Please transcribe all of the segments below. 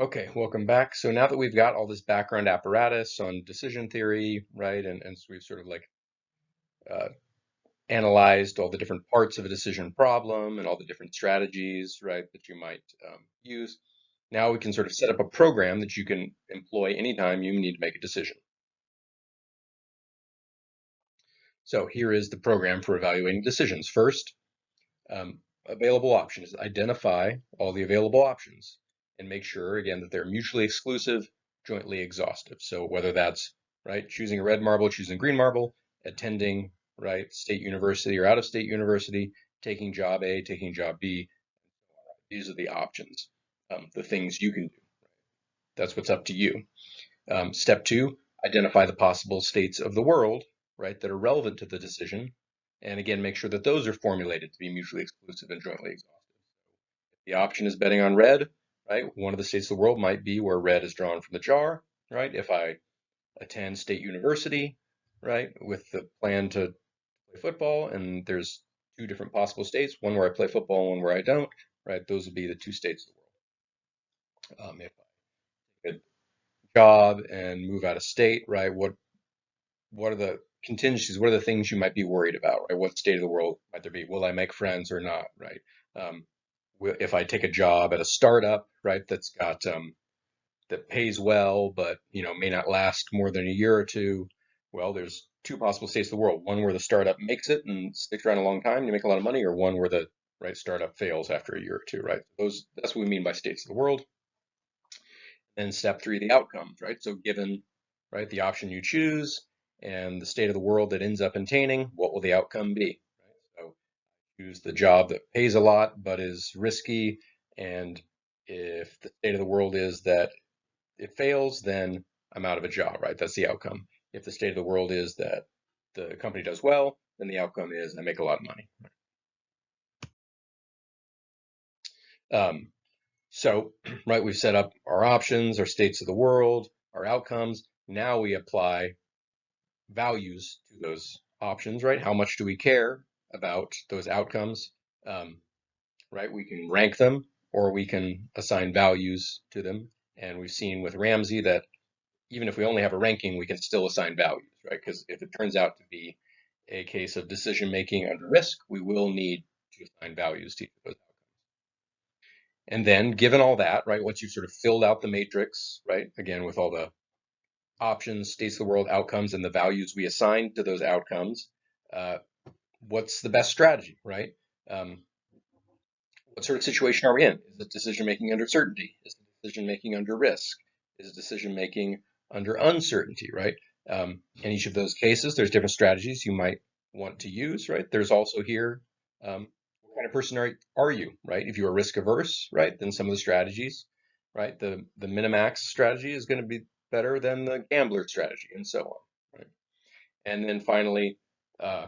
Okay, welcome back. So now that we've got all this background apparatus on decision theory, right, and so we've sort of like uh, analyzed all the different parts of a decision problem and all the different strategies, right, that you might use, now we can sort of set up a program that you can employ anytime you need to make a decision. So here is the program for evaluating decisions. First, available options. Identify all the available options and make sure, again, that they're mutually exclusive, jointly exhaustive. So whether that's, right, choosing a red marble, choosing green marble, attending, right, state university or out of state university, taking job A, taking job B, these are the options, the things you can do. That's what's up to you. Step two, identify the possible states of the world, right, that are relevant to the decision. And again, make sure that those are formulated to be mutually exclusive and jointly exhaustive. The option is betting on red, right? One of the states of the world might be where red is drawn from the jar, right? If I attend state university, right, with the plan to play football, and there's two different possible states, one where I play football and one where I don't, right? Those would be the two states of the world. If I get a job and move out of state, right, what are the contingencies? What are the things you might be worried about, right? What state of the world might there be? Will I make friends or not, right? Um, if I take a job at a startup, right, that pays well, but may not last more than a year or two. Well, there's two possible states of the world: one where the startup makes it and sticks around a long time, you make a lot of money, or one where the right startup fails after a year or two, right? That's what we mean by states of the world. And step three, the outcomes, right? So given right the option you choose and the state of the world that ends up attaining, what will the outcome be? Right? So choose the job that pays a lot but is risky, and if the state of the world is that it fails, then I'm out of a job, right? That's the outcome. If the state of the world is that the company does well, then the outcome is I make a lot of money. Um, so, right, we've set up our options, our states of the world, our outcomes. Now we apply values to those options, right? How much do we care about those outcomes? Um, right, we can rank them or we can assign values to them. And we've seen with Ramsey that even if we only have a ranking, we can still assign values, right? Because if it turns out to be a case of decision making under risk, we will need to assign values to each of those. And then, given all that, right, once you've sort of filled out the matrix, right, again, with all the options, states of the world, outcomes, and the values we assign to those outcomes, uh, what's the best strategy, right? Um, what sort of situation are we in? Is it decision making under certainty? Is it decision making under risk? Is it decision making under uncertainty, right? In each of those cases, there's different strategies you might want to use, right? There's also here, what kind of person are you, right? If you are risk averse, right, then some of the strategies, right, the minimax strategy is going to be better than the gambler strategy, and so on, right? And then finally, uh,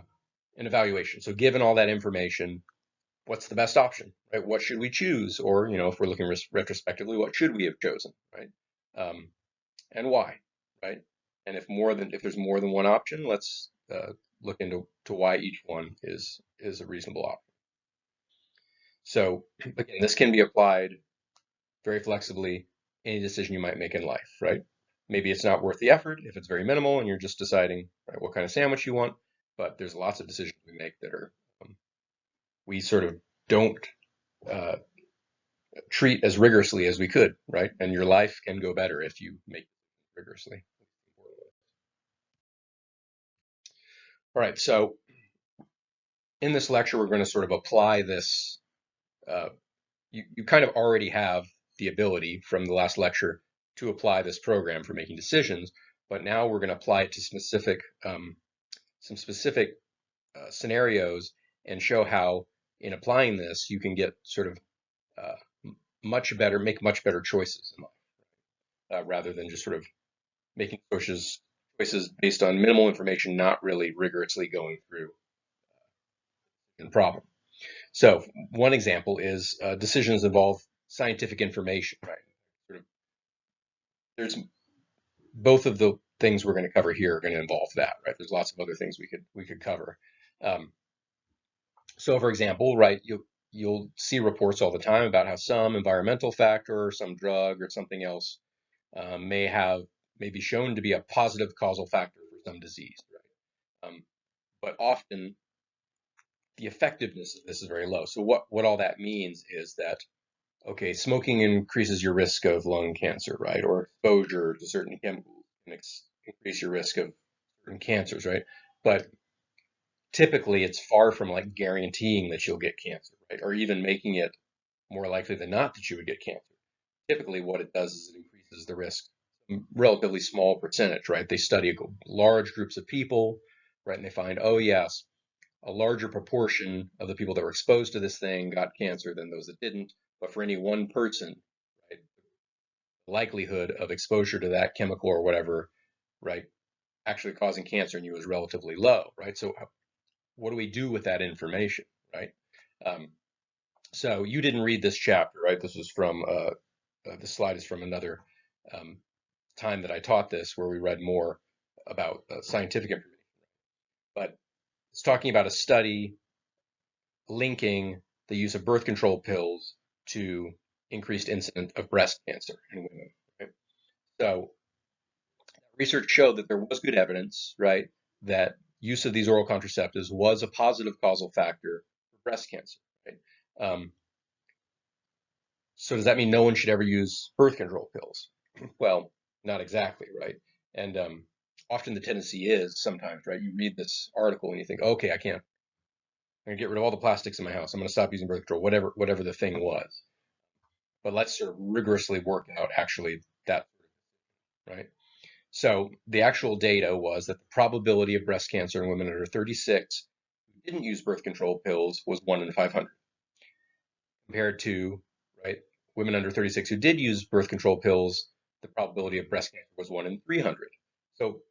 an evaluation. So given all that information, what's the best option, right? What should we choose? Or, if we're looking retrospectively, what should we have chosen, right? Um, and why, right? And if there's more than one option, let's look into why each one is a reasonable option. So again, this can be applied very flexibly any decision you might make in life, right? Maybe it's not worth the effort if it's very minimal and you're just deciding, right, what kind of sandwich you want. But there's lots of decisions we make that are we sort of don't uh, treat as rigorously as we could, right? And your life can go better if you make it rigorously. All right, so in this lecture, we're going to sort of apply this. Uh, you kind of already have the ability from the last lecture to apply this program for making decisions, but now we're going to apply it to some specific scenarios and show how in applying this, you can get sort of make much better choices in life rather than just sort of making choices based on minimal information, not really rigorously going through the problem. So one example is decisions involve scientific information, right? Sort of, there's both of the things we're going to cover here are going to involve that, right? There's lots of other things we could cover. Um, so, for example, right, you'll see reports all the time about how some environmental factor or some drug or something else may be shown to be a positive causal factor for some disease, right? But often the effectiveness of this is very low. So what all that means is that, okay, smoking increases your risk of lung cancer, right? Or exposure to certain chemicals can increase your risk of certain cancers, right? But typically it's far from like guaranteeing that you'll get cancer, right? Or even making it more likely than not that you would get cancer. Typically what it does is it increases the risk, a relatively small percentage, right? They study large groups of people, right? And they find, oh yes, a larger proportion of the people that were exposed to this thing got cancer than those that didn't. But for any one person, right, the likelihood of exposure to that chemical or whatever, right, actually causing cancer in you is relatively low, right? So what do we do with that information, right? Um, so you didn't read this chapter, right? This was from the slide is from another um, time that I taught this, where we read more about scientific information. But it's talking about a study linking the use of birth control pills to increased incidence of breast cancer in women. Right? So research showed that there was good evidence, right, that use of these oral contraceptives was a positive causal factor for breast cancer. Right? So does that mean no one should ever use birth control pills? Well, not exactly, right? And often the tendency is sometimes, right? You read this article and you think, okay, I'm gonna get rid of all the plastics in my house. I'm gonna stop using birth control, whatever the thing was. But let's sort of rigorously work out actually that, right? So the actual data was that the probability of breast cancer in women under 36 who didn't use birth control pills was 1 in 500, compared to, right, women under 36 who did use birth control pills, the probability of breast cancer was 1 in 300. So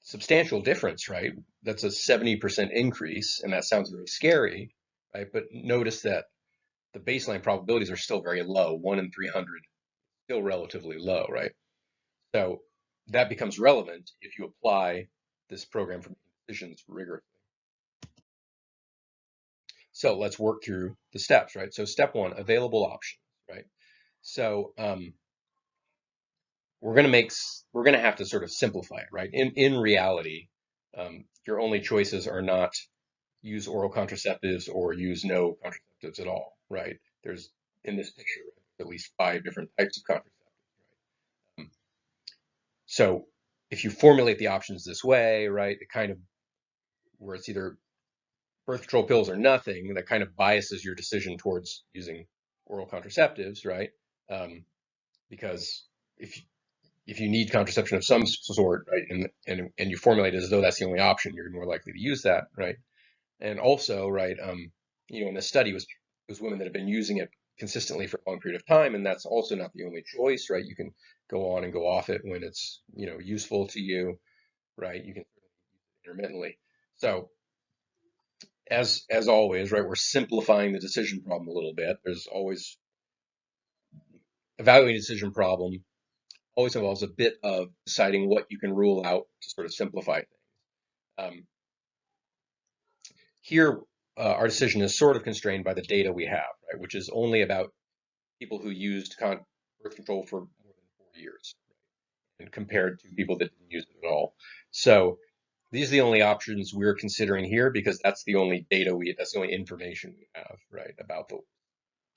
substantial difference, right? That's a 70% increase, and that sounds very scary, right? But notice that the baseline probabilities are still very low, 1 in 300, still relatively low, right? So that becomes relevant if you apply this program for decisions rigorously. So let's work through the steps, right? So step one, available options, right? So we're gonna have to sort of simplify it, right? In reality, your only choices are not use oral contraceptives or use no contraceptives at all, right? There's in this picture at least 5 different types of contraceptives, right? So if you formulate the options this way, right, it kind of where it's either birth control pills or nothing, that kind of biases your decision towards using oral contraceptives, right? Because if you need contraception of some sort, right, and you formulate it as though that's the only option, you're more likely to use that, right? And also, right, in the study was women that have been using it consistently for a long period of time, and that's also not the only choice, right? You can go on and go off it when it's useful to you, right? You can intermittently. So as always, right, we're simplifying the decision problem a little bit. There's always evaluating a decision problem always involves a bit of deciding what you can rule out to sort of simplify things. Here, our decision is sort of constrained by the data we have, right, which is only about people who used birth control for more than 4 years, and compared to people that didn't use it at all. So these are the only options we're considering here because that's the only that's the only information we have, right, about the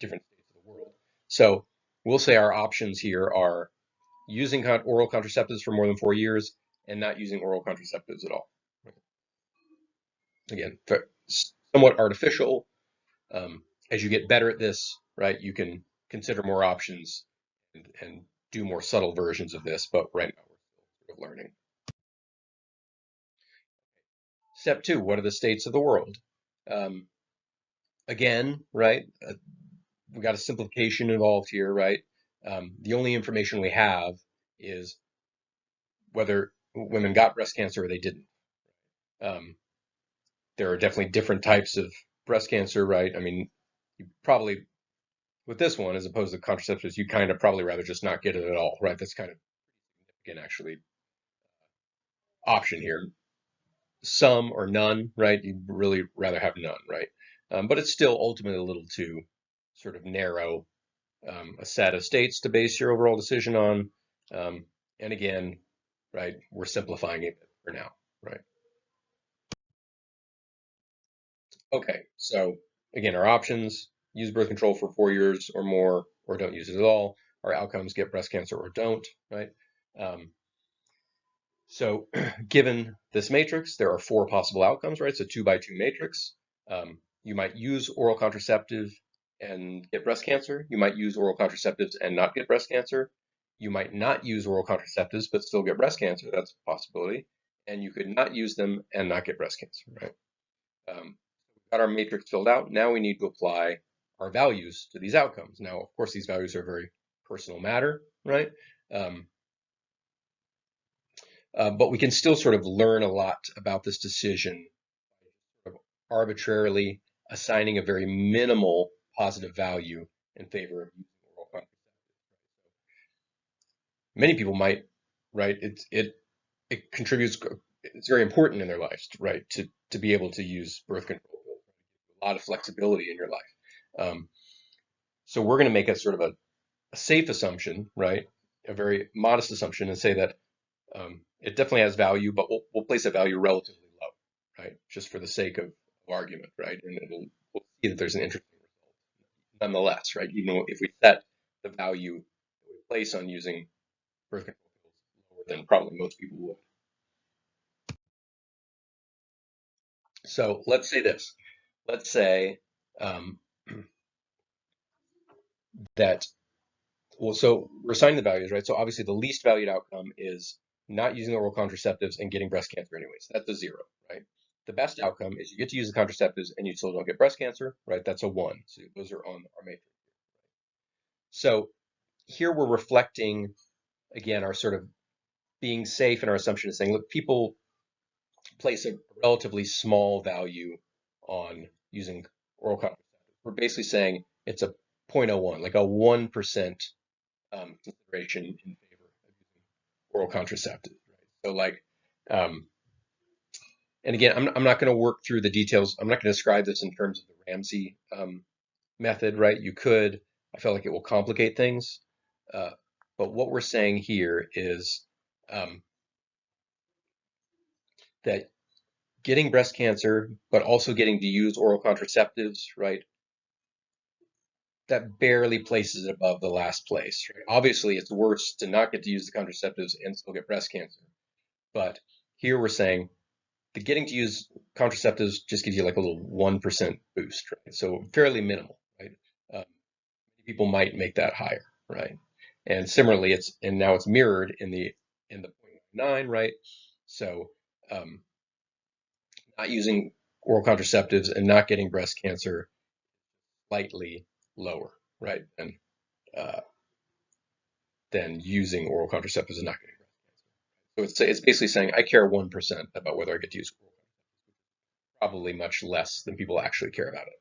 different states of the world. So we'll say our options here are using oral contraceptives for more than 4 years and not using oral contraceptives at all. Again, somewhat artificial. As you get better at this, right, you can consider more options and do more subtle versions of this, but right now we're sort of learning. Step two, what are the states of the world? Again, right, we got a simplification involved here, right? The only information we have is whether women got breast cancer or they didn't. There are definitely different types of breast cancer, right? I mean, you probably, with this one, as opposed to contraceptives, you kind of probably rather just not get it at all, right? That's kind of, again, actually option here. Some or none, right? You'd really rather have none, right? but it's still ultimately a little too sort of narrow a set of states to base your overall decision on. Um, and again, right, we're simplifying it for now, right? Okay, so again, our options: use birth control for 4 years or more, or don't use it at all. Our outcomes: get breast cancer or don't, right? Um, so given this matrix, there are four possible outcomes, right? It's a 2 by 2 matrix. You might use oral contraceptive and get breast cancer. You might use oral contraceptives and not get breast cancer. You might not use oral contraceptives but still get breast cancer. That's a possibility. And you could not use them and not get breast cancer, right? We've got our matrix filled out. Now we need to apply our values to these outcomes. Now, of course, these values are very personal matter, right? Um, but we can still sort of learn a lot about this decision, sort of arbitrarily assigning a very minimal positive value in favor of using oral contraception. Many people might, right? It contributes. It's very important in their lives, right? To be able to use birth control, a lot of flexibility in your life. Um, so we're going to make a sort of a safe assumption, right? A very modest assumption, and say that it definitely has value, but we'll place a value relatively low, right? Just for the sake of argument, right? And we'll see that there's an interesting result nonetheless, right? Even if we set the value that we place on using birth control pills lower than probably most people would. So let's say this. Let's say um, that, well, so we're assigning the values, right? So obviously the least valued outcome is not using oral contraceptives and getting breast cancer anyways. That's a 0, right? The best outcome is you get to use the contraceptives and you still don't get breast cancer, right? That's a 1. So those are on our matrix. So here we're reflecting, again, our sort of being safe in our assumption is saying, look, people place a relatively small value on using oral contraceptives. We're basically saying it's a 0.01, like a 1% consideration in favor of using oral contraceptives. Right? So like, um, and again, I'm not going to work through the details. I'm not going to describe this in terms of the Ramsey method, right? You could. I feel like it will complicate things. Uh, but what we're saying here is um, that getting breast cancer, but also getting to use oral contraceptives, right? That barely places it above the last place. Right? Obviously, it's worse to not get to use the contraceptives and still get breast cancer. But here we're saying the getting to use contraceptives just gives you like a little 1% boost, right? So fairly minimal, right? Um, People might make that higher, right? And similarly, now it's mirrored in the 0.9, right? So um, not using oral contraceptives and not getting breast cancer slightly lower, right? Uh, than using oral contraceptives and not getting breast cancer. So it's basically saying I care 1% about whether I get to use oral contraceptives, probably much less than people actually care about it.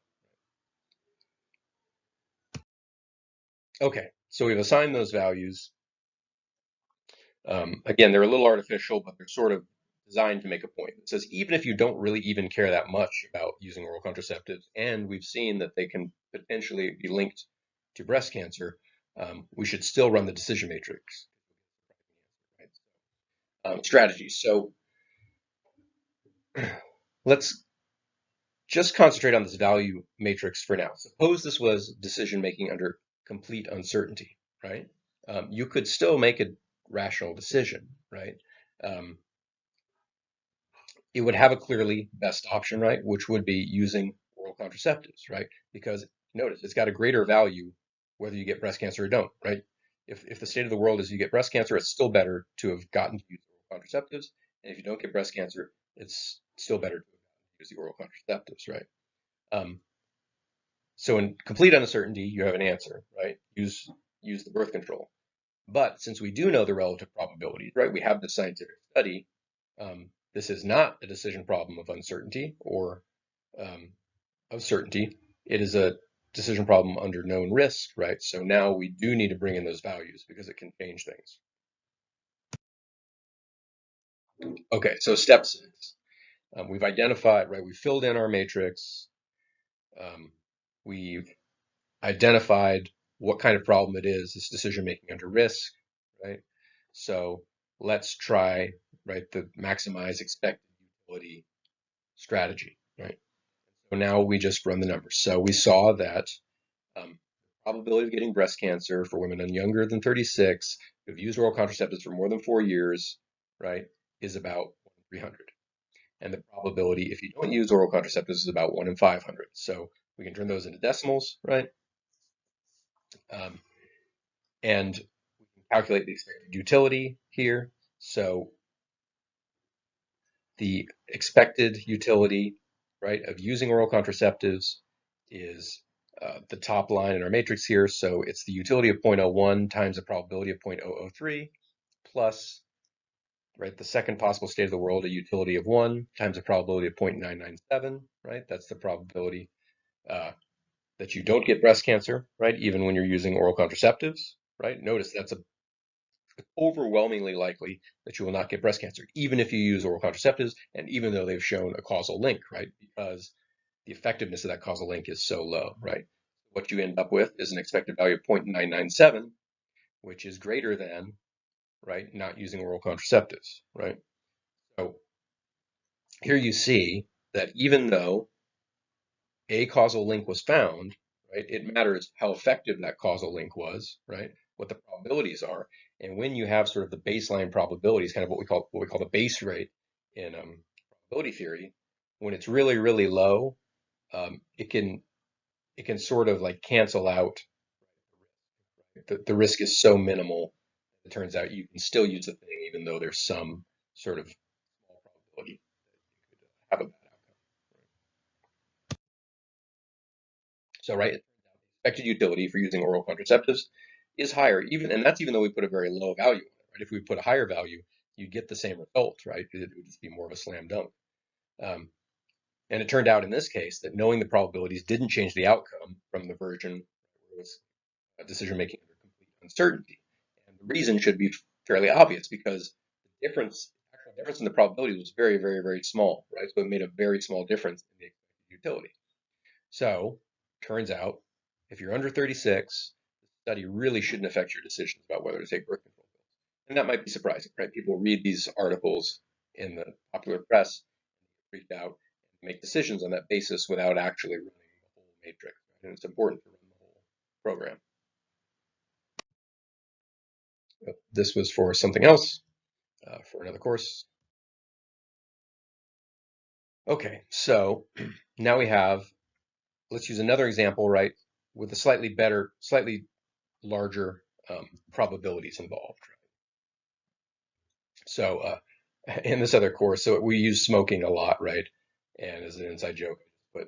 Okay, so we've assigned those values. Again, they're a little artificial, but they're sort of designed to make a point. It says even if you don't really even care that much about using oral contraceptives, and we've seen that they can potentially be linked to breast cancer, we should still run the decision matrix. Right? Strategies. So let's just concentrate on this value matrix for now. Suppose this was decision making under complete uncertainty, right? You could still make a rational decision, right? Um, it would have a clearly best option, right? Which would be using oral contraceptives, right? Because notice it's got a greater value whether you get breast cancer or don't, right? If the state of the world is you get breast cancer, it's still better to have gotten to use oral contraceptives. And if you don't get breast cancer, it's still better to use the oral contraceptives, right? Um, so in complete uncertainty, you have an answer, right? Use the birth control. But since we do know the relative probabilities, right, we have the scientific study. This is not a decision problem of uncertainty or um, of certainty. It is a decision problem under known risk, right? So now we do need to bring in those values because it can change things. Okay, so step 6. We've identified, right? We filled in our matrix. We've identified what kind of problem it is, this decision making under risk, right? So let's try, right, the maximize expected utility strategy, right? So now we just run the numbers. So we saw that probability of getting breast cancer for women younger than 36 who've used oral contraceptives for more than 4 years, right, is about 1 in 300. And the probability if you don't use oral contraceptives is about 1 in 500. So we can turn those into decimals, right? Um, and we can calculate the expected utility here. So the expected utility, right, of using oral contraceptives is the top line in our matrix here. So it's the utility of 0.01 times the probability of 0.003 plus, right, the second possible state of the world, a utility of 1 times the probability of 0.997, right? That's the probability uh, that you don't get breast cancer, right, even when you're using oral contraceptives, right? Notice that's overwhelmingly likely that you will not get breast cancer, even if you use oral contraceptives, and even though they've shown a causal link, right? Because the effectiveness of that causal link is so low, right? What you end up with is an expected value of 0.997, which is greater than, right, not using oral contraceptives, right? So here you see that even though a causal link was found, right, it matters how effective that causal link was, right? What the probabilities are. And when you have sort of the baseline probabilities, kind of what we call the base rate in probability theory, when it's really, really low, it can sort of like cancel out. The risk is so minimal, it turns out you can still use the thing even though there's some sort of small probability that you could have a bad outcome. So, right, expected utility for using oral contraceptives is higher, and that's even though we put a very low value on it, right? If we put a higher value, you'd get the same result, right? It would just be more of a slam dunk. Um, and it turned out in this case that knowing the probabilities didn't change the outcome from the version where it was decision making under complete uncertainty. And the reason should be fairly obvious because the actual difference in the probability was very, very, very small, right? So it made a very small difference in the expected utility. So, turns out, if you're under 36, the study really shouldn't affect your decisions about whether to take birth control pills. And that might be surprising, right? People read these articles in the popular press, freaked out, and make decisions on that basis without actually running the whole matrix. Right? And it's important to run the whole program. This was for something else, for another course. Okay, so now let's use another example, right, with a slightly larger probabilities involved. So in this other course, so we use smoking a lot, right? And as an inside joke, but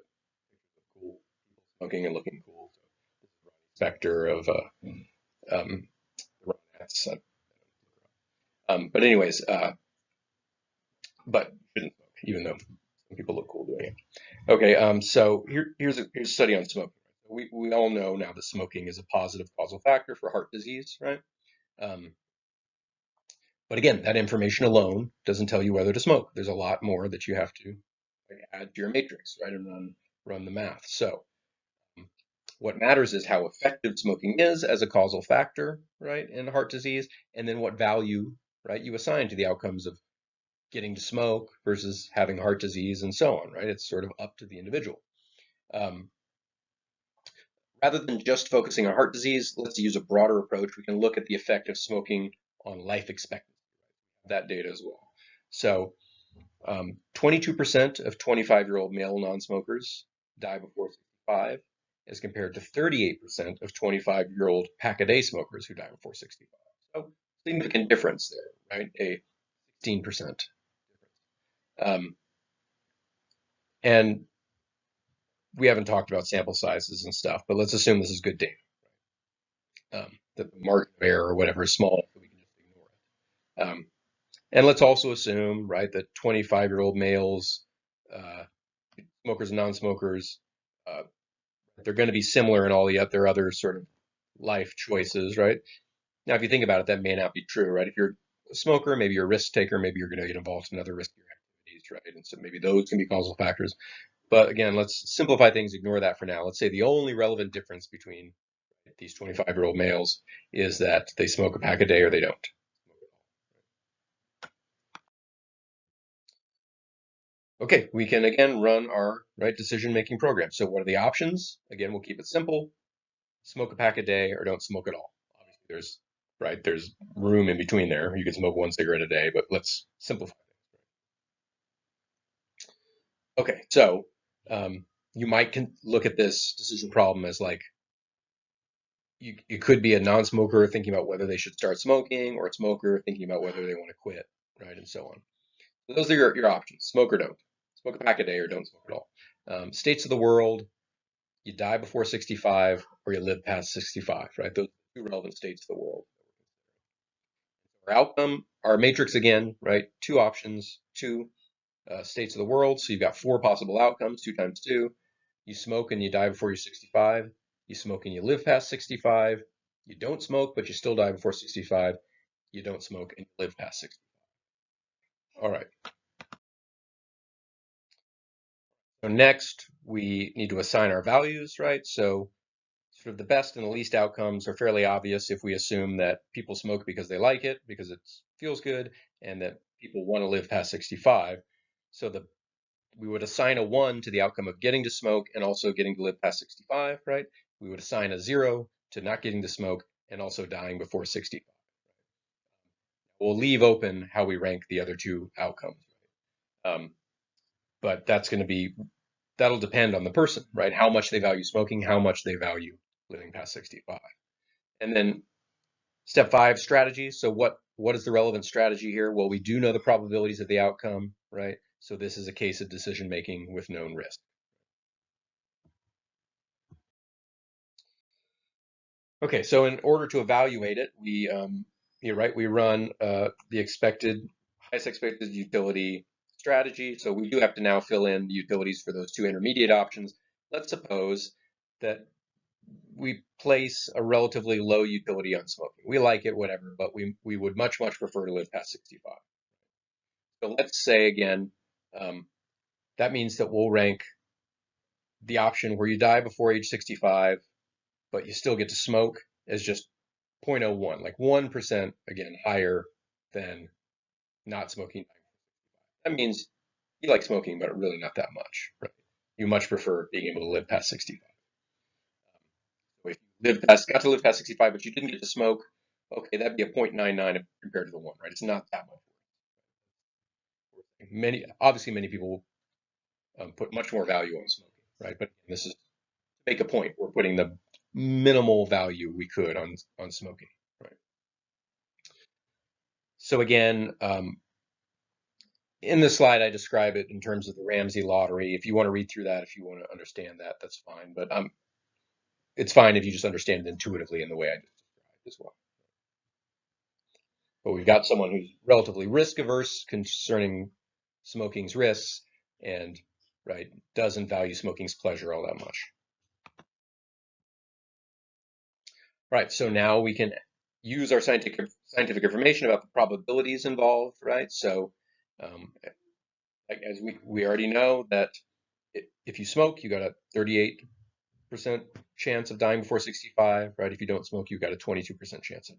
cool people smoking and looking cool. So this is Ronnie Spector of um, Ronettes. But anyways, but shouldn't smoke, even though some people look cool doing it. Okay, so here's a study on smoking. We all know now that smoking is a positive causal factor for heart disease, right? Um, But again, that information alone doesn't tell you whether to smoke. There's a lot more that you have to add to your matrix, right, and run the math. So what matters is how effective smoking is as a causal factor, right, in heart disease, and then what value, right, you assign to the outcomes of getting to smoke versus having heart disease and so on, right? It's sort of up to the individual. Um, Rather than just focusing on heart disease, let's use a broader approach. We can look at the effect of smoking on life expectancy, that data as well. So 22% of 25-year-old male non-smokers die before 65, as compared to 38% of 25-year-old pack-a-day smokers who die before 65. So significant difference there, right? A 16% difference. And we haven't talked about sample sizes and stuff, but let's assume this is good data. That the margin of error or whatever is small, so we can just ignore it. And let's also assume, right, that 25-year-old males, smokers and non-smokers, uh, they're going to be similar in all their other sort of life choices, right? Now, if you think about it, that may not be true, right? If you're a smoker, maybe you're a risk taker, maybe you're going to get involved in other riskier activities, right? And so maybe those can be causal factors. But again, let's simplify things, ignore that for now. Let's say the only relevant difference between these 25-year-old males is that they smoke a pack a day or they don't. Okay, we can again run our decision-making program. So what are the options? Again, we'll keep it simple. Smoke a pack a day or don't smoke at all. Obviously, there's room in between there. You can smoke one cigarette a day, but let's simplify. Okay, so you might look at this decision problem as like you could be a non-smoker thinking about whether they should start smoking, or a smoker thinking about whether they want to quit, right, and so on. So those are your options: smoke or don't. Smoke a pack a day or don't smoke at all. States of the world: you die before 65 or you live past 65, right? Those are two relevant states of the world. Our outcome, our matrix again, right? Two options, two states of the world. So you've got four possible outcomes, 2 times 2. You smoke and you die before you're 65. You smoke and you live past 65. You don't smoke, but you still die before 65. You don't smoke and you live past 65. All right. So next, we need to assign our values, right? So sort of the best and the least outcomes are fairly obvious if we assume that people smoke because they like it, because it feels good, and that people want to live past 65. So we would assign a 1 to the outcome of getting to smoke and also getting to live past 65, right? We would assign a 0 to not getting to smoke and also dying before 60. We'll leave open how we rank the other two outcomes. Um, but that'll depend on the person, right? How much they value smoking, how much they value living past 65. And then step 5, strategy. So what is the relevant strategy here? Well, we do know the probabilities of the outcome, right? So this is a case of decision making with known risk. Okay, so in order to evaluate it, we run the highest expected utility strategy. So we do have to now fill in the utilities for those two intermediate options. Let's suppose that we place a relatively low utility on smoking. We like it, whatever, but we would much prefer to live past 65. So let's say again, um, that means that we'll rank the option where you die before age 65, but you still get to smoke as just 0.01, like 1% again higher than not smoking. That means you like smoking, but really not that much, right? You much prefer being able to live past 65. So if you got to live past 65, but you didn't get to smoke, okay, that'd be a 0.99 compared to the 1, right? It's not that much. Obviously, many people put much more value on smoking, right? But this is to make a point. We're putting the minimal value we could on smoking, right? So again, in this slide, I describe it in terms of the Ramsey lottery. If you want to read through that, if you want to understand that, that's fine. But it's fine if you just understand it intuitively in the way I just described as well. But we've got someone who's relatively risk averse concerning smoking's risks and doesn't value smoking's pleasure all that much. Right, so now we can use our scientific information about the probabilities involved, right? So as we already know that if you smoke, you got a 38% chance of dying before 65, right? If you don't smoke, you've got a 22% chance of.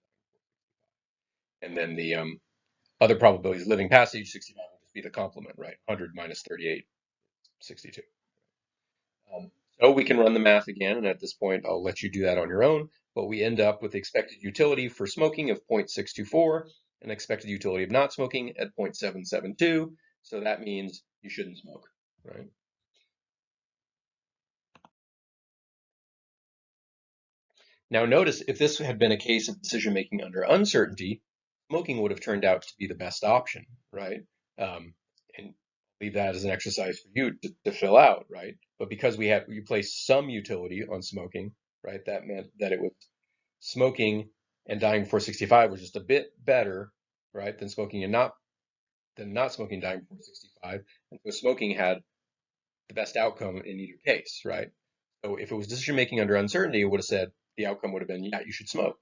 And then the other probabilities living past age 65 will just be the complement, right? 100 minus 38, 62. So we can run the math again, and at this point, I'll let you do that on your own. But we end up with the expected utility for smoking of 0.624 and expected utility of not smoking at 0.772. So that means you shouldn't smoke, right? Now notice if this had been a case of decision making under uncertainty, smoking would have turned out to be the best option, right? And leave that as an exercise for you to fill out, right? But because you placed some utility on smoking, right? That meant that it was smoking and dying before 65 was just a bit better, right, than smoking and not smoking and dying before 65. And so smoking had the best outcome in either case, right? So if it was decision making under uncertainty, it would have said the outcome would have been, yeah, you should smoke.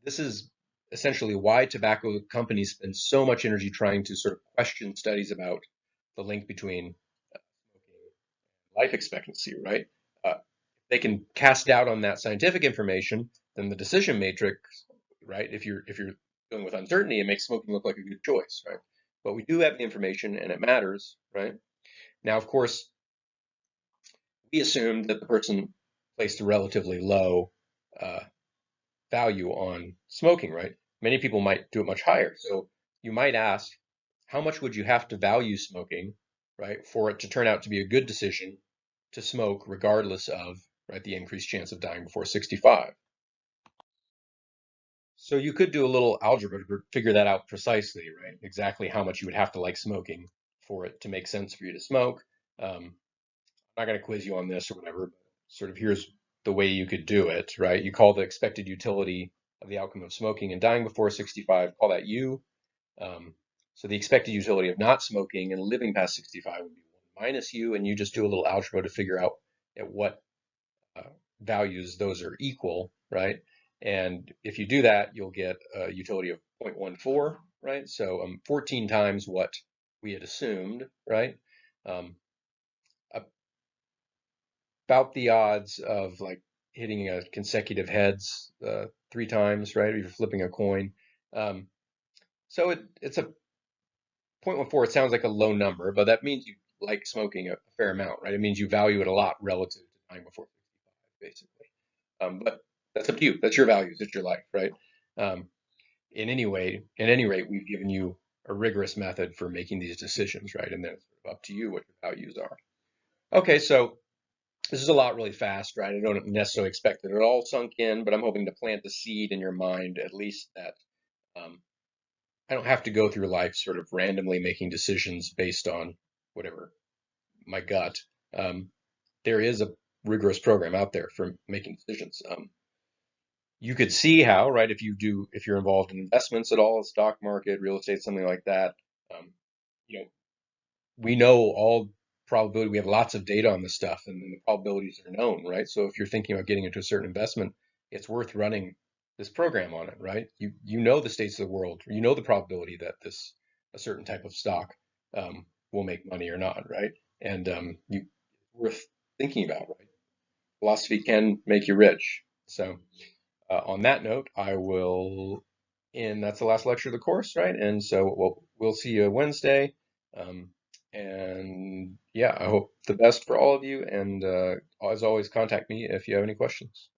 This is essentially why tobacco companies spend so much energy trying to sort of question studies about the link between life expectancy, right? They can cast doubt on that scientific information, then the decision matrix, right? If you're dealing with uncertainty, it makes smoking look like a good choice, right? But we do have the information and it matters, right? Now, of course, we assumed that the person placed a relatively low uh, value on smoking, right? Many people might do it much higher. So you might ask, how much would you have to value smoking, right, for it to turn out to be a good decision to smoke regardless of, right, the increased chance of dying before 65? So you could do a little algebra to figure that out precisely, right? Exactly how much you would have to like smoking for it to make sense for you to smoke. I'm not going to quiz you on this or whatever, but sort of here's the way you could do it, right? You call the expected utility of the outcome of smoking and dying before 65, call that U. Um, so the expected utility of not smoking and living past 65 would be 1 minus U, and you just do a little algebra to figure out at what uh, values those are equal, right? And if you do that, you'll get a utility of 0.14, right? So 14 times what we had assumed, right? Um, about the odds of like hitting a consecutive heads 3 times, right? If you're flipping a coin. Um, so it's a 0.14. It sounds like a low number, but that means you like smoking a fair amount, right? It means you value it a lot relative to time before 65, basically. But that's up to you. That's your values. It's your life, right? Um, in any rate, we've given you a rigorous method for making these decisions, right? And then it's sort of up to you what your values are. Okay, so this is a lot really fast, right? I don't necessarily expect that it all sunk in, but I'm hoping to plant the seed in your mind, at least that um, I don't have to go through life sort of randomly making decisions based on whatever my gut. Um, there is a rigorous program out there for making decisions. You could see how, right, if you're involved in investments at all, stock market, real estate, something like that, um, you know, we know all probability. We have lots of data on this stuff, and the probabilities are known, right? So if you're thinking about getting into a certain investment, it's worth running this program on it, right? You know the states of the world, you know the probability that this a certain type of stock will make money or not, right? And you worth thinking about, right? Philosophy can make you rich. So on that note, I will, and that's the last lecture of the course, right? And so we'll see you Wednesday. Um, and yeah, I hope the best for all of you. And as always, contact me if you have any questions.